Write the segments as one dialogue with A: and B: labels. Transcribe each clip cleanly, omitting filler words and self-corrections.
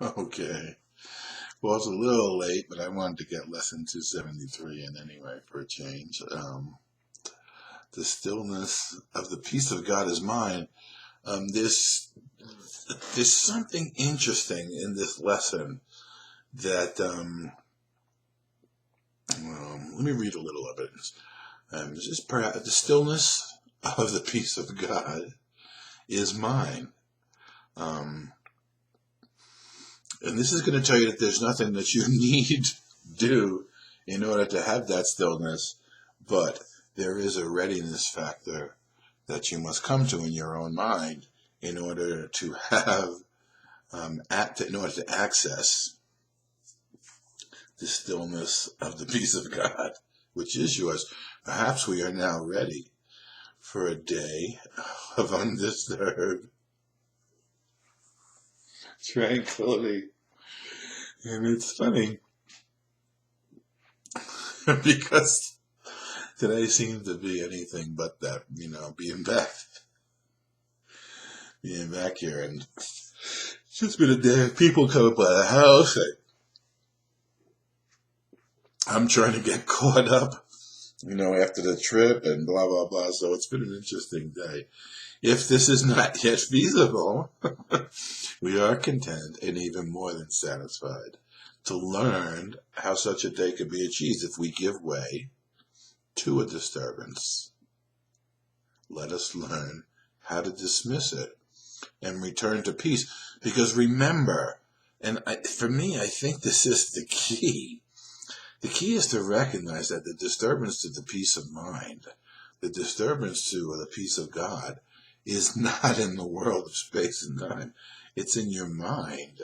A: Okay. Well, it's a little late, but I wanted to get lesson 273 in anyway for a change. The stillness of the peace of God is mine. There's something interesting in this lesson that, let me read a little of it. This is perhaps the stillness of the peace of God is mine. And this is going to tell you that there's nothing that you need do in order to have that stillness, but there is a readiness factor that you must come to in your own mind in order to have, in order to access the stillness of the peace of God, which is yours. Perhaps we are now ready for a day of undisturbed tranquility. And it's funny because today seems to be anything but that, being back here. And it's just been a day of people coming by the house. I'm trying to get caught up, after the trip and blah, blah, blah. So it's been an interesting day. If this is not yet feasible, we are content and even more than satisfied to learn how such a day could be achieved if we give way to a disturbance. Let us learn how to dismiss it and return to peace. Because remember, for me, I think this is the key. The key is to recognize that the disturbance to the peace of mind, the disturbance to the peace of God, is not in the world of space and time. It's in your mind.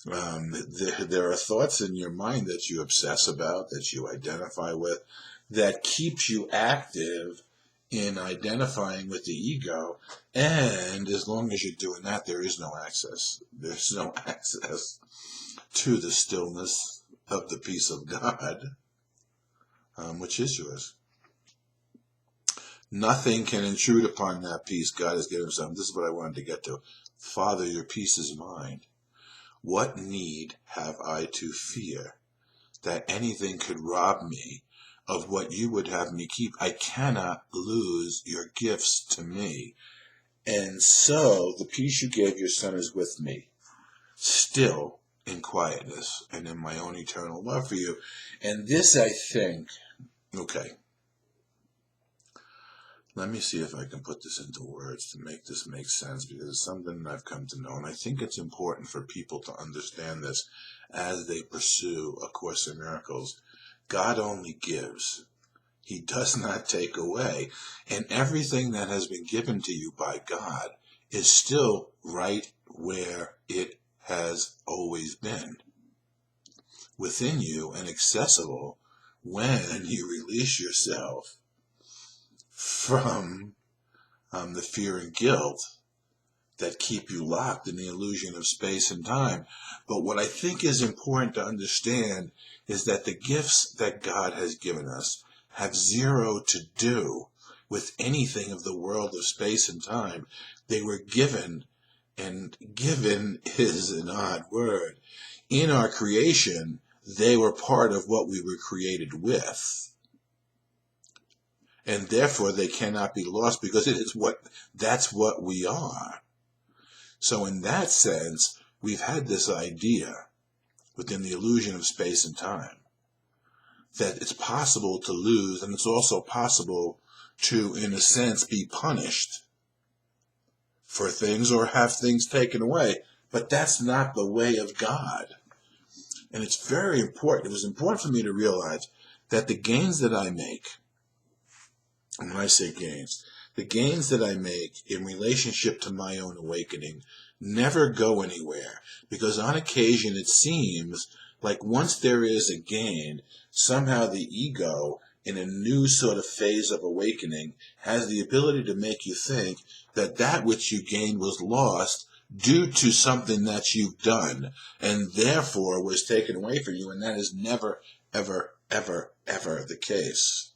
A: There are thoughts in your mind that you obsess about, that you identify with, that keeps you active in identifying with the ego. And as long as you're doing that, there is no access. There's no access to the stillness of the peace of God, which is yours. Nothing can intrude upon that peace God has given himself. This is what I wanted to get to. Father, your peace is mine. What need have I to fear that anything could rob me of what you would have me keep? I cannot lose your gifts to me. And so the peace you gave your son is with me, still in quietness and in my own eternal love for you. And this, I think, okay. Let me see if I can put this into words to make this make sense, because it's something that I've come to know. And I think it's important for people to understand this as they pursue A Course in Miracles. God only gives. He does not take away. And everything that has been given to you by God is still right where it has always been, within you and accessible when you release yourself from the fear and guilt that keep you locked in the illusion of space and time. But what I think is important to understand is that the gifts that God has given us have zero to do with anything of the world of space and time. They were given, and given is an odd word. In our creation, they were part of what we were created with. And therefore they cannot be lost, because that's what we are. So in that sense, we've had this idea within the illusion of space and time that it's possible to lose, and it's also possible to, in a sense, be punished for things or have things taken away. But that's not the way of God. And it's very important. It was important for me to realize that the gains that I make, and when I say gains, the gains that I make in relationship to my own awakening never go anywhere, because on occasion it seems like once there is a gain, somehow the ego, in a new sort of phase of awakening, has the ability to make you think that that which you gained was lost due to something that you've done, and therefore was taken away from you, and that is never, ever, ever, ever the case.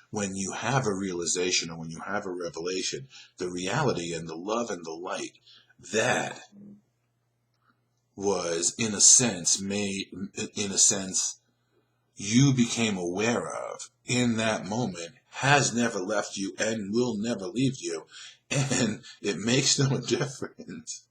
A: When you have a realization or when you have a revelation, the reality and the love and the light that was, in a sense, you became aware of in that moment has never left you and will never leave you. And it makes no difference.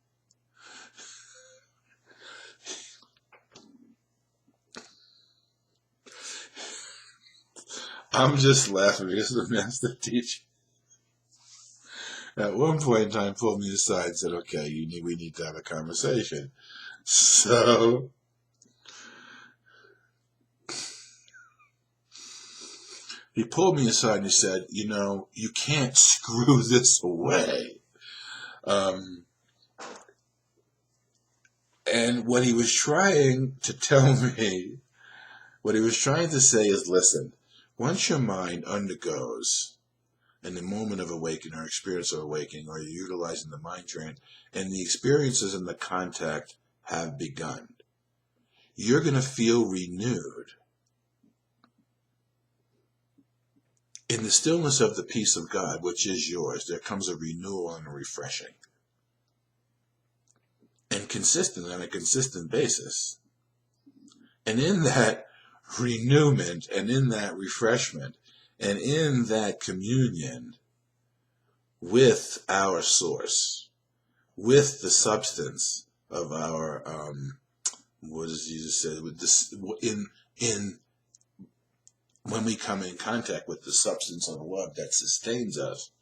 A: I'm just laughing because the master teacher at one point in time pulled me aside and said, okay, we need to have a conversation. So he pulled me aside and he said, you can't screw this away. And what he was trying to tell me, what he was trying to say is, listen, once your mind undergoes in the moment of awakening or experience of awakening, or you're utilizing the mind train, and the experiences and the contact have begun, you're going to feel renewed. In the stillness of the peace of God, which is yours, there comes a renewal and a refreshing. And consistent on a consistent basis. And in that renewment and in that refreshment and in that communion with our source, with the substance of our, what does Jesus say? With this, when we come in contact with the substance of love that sustains us,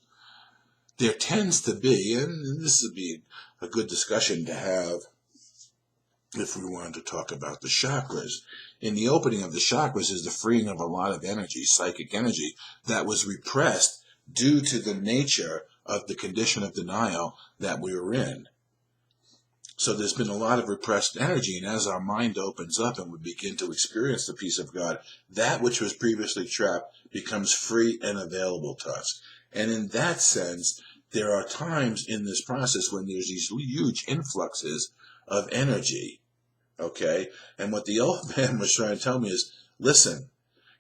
A: there tends to be, and this would be a good discussion to have if we wanted to talk about the chakras. In the opening of the chakras is the freeing of a lot of energy, psychic energy, that was repressed due to the nature of the condition of denial that we were in. So there's been a lot of repressed energy, and as our mind opens up and we begin to experience the peace of God, that which was previously trapped becomes free and available to us. And in that sense, there are times in this process when there's these huge influxes of energy, okay? And what the old man was trying to tell me is, listen,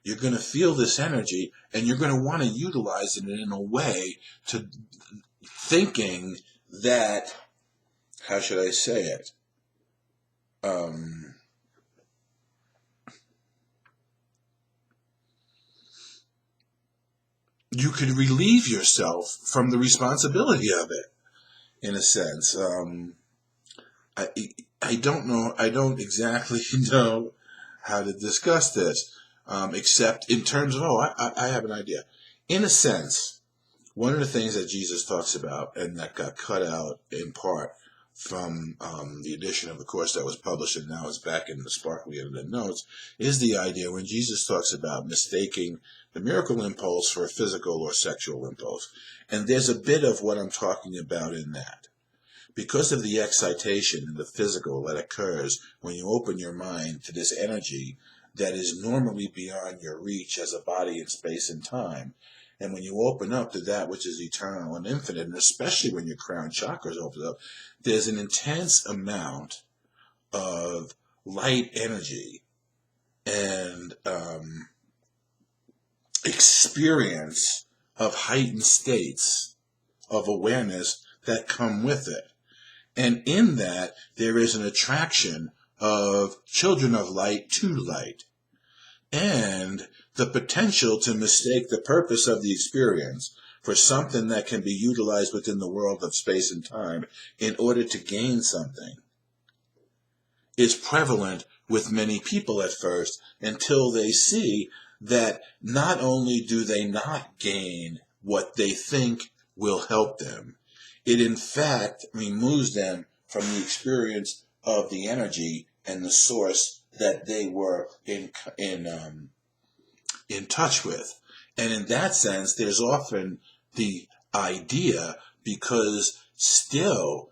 A: you're going to feel this energy, and you're going to want to utilize it in a way to thinking that, how should I say it? You could relieve yourself from the responsibility of it, in a sense. I don't know. I don't exactly know how to discuss this, except in terms of, I have an idea. In a sense, one of the things that Jesus talks about, and that got cut out in part from the edition of the course that was published and now is back in the sparkly end of the notes, is the idea when Jesus talks about mistaking the miracle impulse for a physical or sexual impulse. And there's a bit of what I'm talking about in that. Because of the excitation and the physical that occurs when you open your mind to this energy that is normally beyond your reach as a body in space and time, and when you open up to that which is eternal and infinite, and especially when your crown chakras open up, there's an intense amount of light energy and experience of heightened states of awareness that come with it. And in that, there is an attraction of children of light to light, and the potential to mistake the purpose of the experience for something that can be utilized within the world of space and time in order to gain something is prevalent with many people at first, until they see that not only do they not gain what they think will help them, it in fact removes them from the experience of the energy and the source that they were in touch with. And in that sense, there's often the idea, because still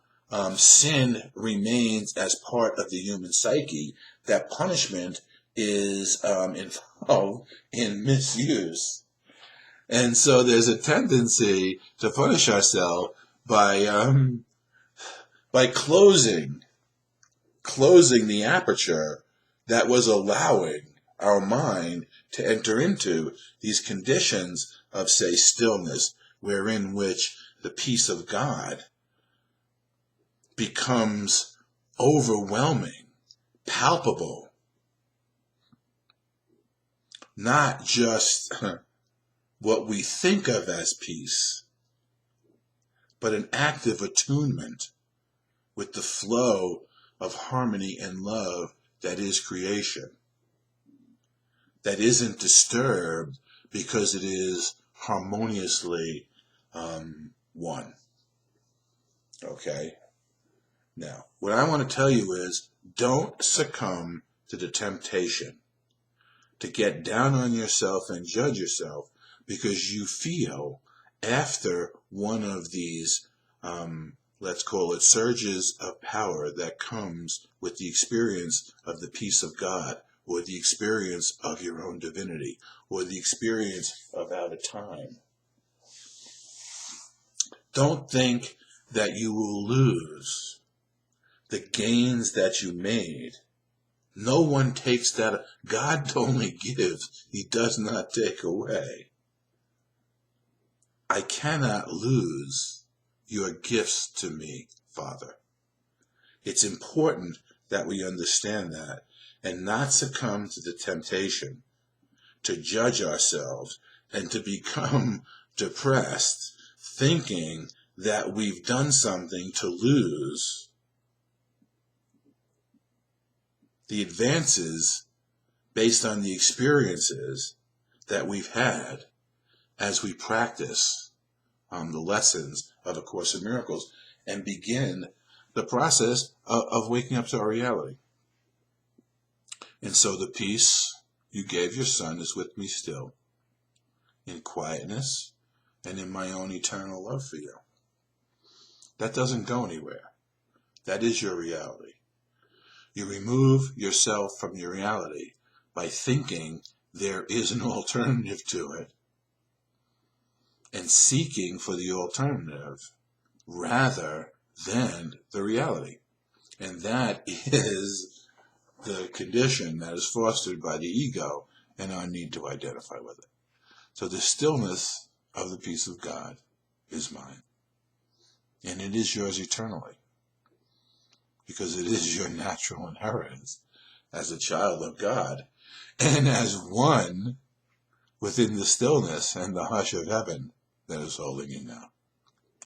A: sin remains as part of the human psyche, that punishment is involved in misuse. And so there's a tendency to punish ourselves by closing the aperture that was allowing our mind to enter into these conditions of, say, stillness, wherein which the peace of God becomes overwhelming, palpable, not just what we think of as peace, but an active attunement with the flow of harmony and love that is creation, that isn't disturbed because it is harmoniously one. Okay? Now, what I want to tell you is, don't succumb to the temptation to get down on yourself and judge yourself because you feel after one of these, let's call it surges of power that comes with the experience of the peace of God, or the experience of your own divinity, or the experience of out of time. Don't think that you will lose the gains that you made. No one takes that. God only gives. He does not take away. I cannot lose your gifts to me, Father. It's important that we understand that and not succumb to the temptation to judge ourselves and to become depressed, thinking that we've done something to lose the advances based on the experiences that we've had as we practice the lessons of A Course in Miracles and begin the process of waking up to our reality. And so the peace you gave your son is with me still, in quietness and in my own eternal love for you. That doesn't go anywhere. That is your reality. You remove yourself from your reality by thinking there is an alternative to it and seeking for the alternative rather than the reality. And that is the condition that is fostered by the ego and our need to identify with it. So the stillness of the peace of God is mine. And it is yours eternally, because it is your natural inheritance as a child of God and as one within the stillness and the hush of heaven that is holding you now.